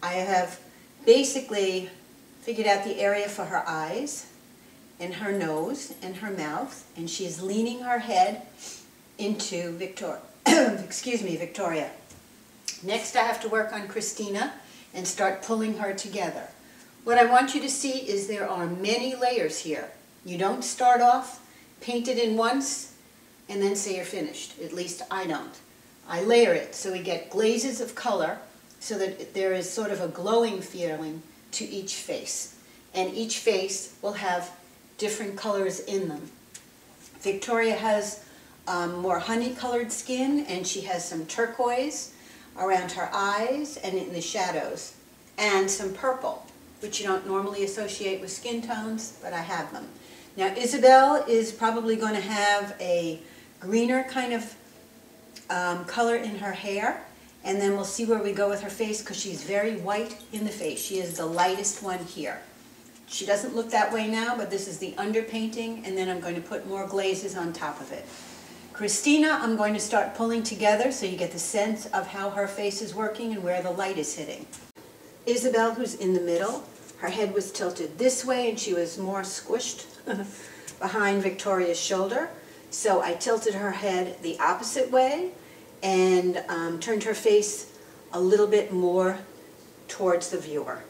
I have basically figured out the area for her eyes and her nose and her mouth, and she is leaning her head into Victoria. Next I have to work on Christina and start pulling her together. What I want you to see is there are many layers here. You don't start off, paint it in once, and then say you're finished. At least I don't. I layer it so we get glazes of color so that there is sort of a glowing feeling to each face. And each face will have different colors in them. Victoria has more honey-colored skin, and she has some turquoise around her eyes and in the shadows, and some purple, which you don't normally associate with skin tones, but I have them. Now Isabel is probably going to have a greener kind of color in her hair, and then we'll see where we go with her face, because she's very white in the face. She is the lightest one here. She doesn't look that way now, but this is the underpainting, and then I'm going to put more glazes on top of it. Christina, I'm going to start pulling together so you get the sense of how her face is working and where the light is hitting. Isabel, who's in the middle, her head was tilted this way and she was more squished behind Victoria's shoulder. So I tilted her head the opposite way and turned her face a little bit more towards the viewer.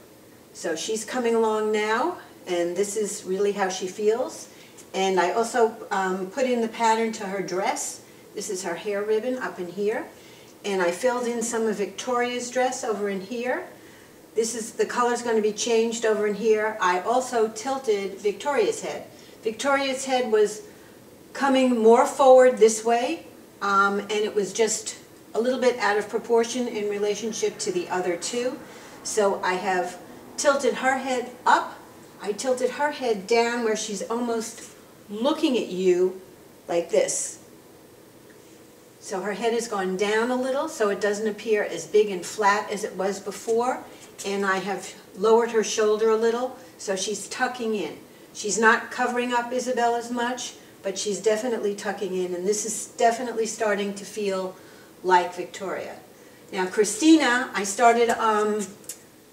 So she's coming along now, and this is really how she feels. And I also put in the pattern to her dress. This is her hair ribbon up in here. And I filled in some of Victoria's dress over in here. This is, the color's going to be changed over in here. I also tilted Victoria's head. Victoria's head was coming more forward this way, and it was just a little bit out of proportion in relationship to the other two. So I have tilted her head up. I tilted her head down where she's almost looking at you like this. So her head has gone down a little so it doesn't appear as big and flat as it was before, and I have lowered her shoulder a little so she's tucking in. She's not covering up Isabel as much, but she's definitely tucking in, and this is definitely starting to feel like Victoria. Now Christina, I started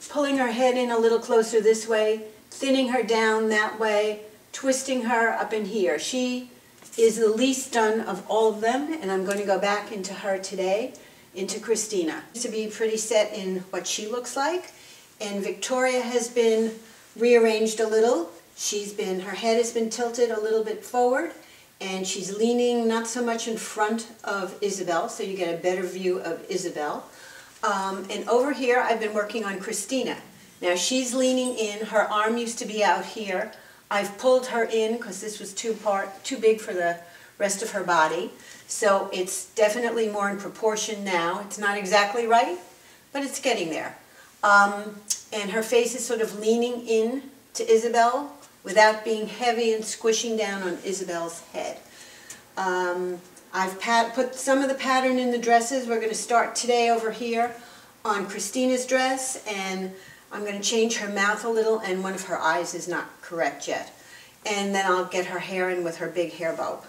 pulling her head in a little closer this way, thinning her down that way, twisting her up in here. She is the least done of all of them, and I'm going to go back into her today, into Christina, to be pretty set in what she looks like. And Victoria has been rearranged a little. Her head has been tilted a little bit forward, and she's leaning not so much in front of Isabel, so you get a better view of Isabel. And over here I've been working on Christina. Now she's leaning in, her arm used to be out here. I've pulled her in because this was too big for the rest of her body. So it's definitely more in proportion now. It's not exactly right, but it's getting there. And her face is sort of leaning in to Isabel without being heavy and squishing down on Isabel's head. I've put some of the pattern in the dresses. We're going to start today over here on Christina's dress, and I'm going to change her mouth a little, and one of her eyes is not correct yet. And then I'll get her hair in with her big hair bow.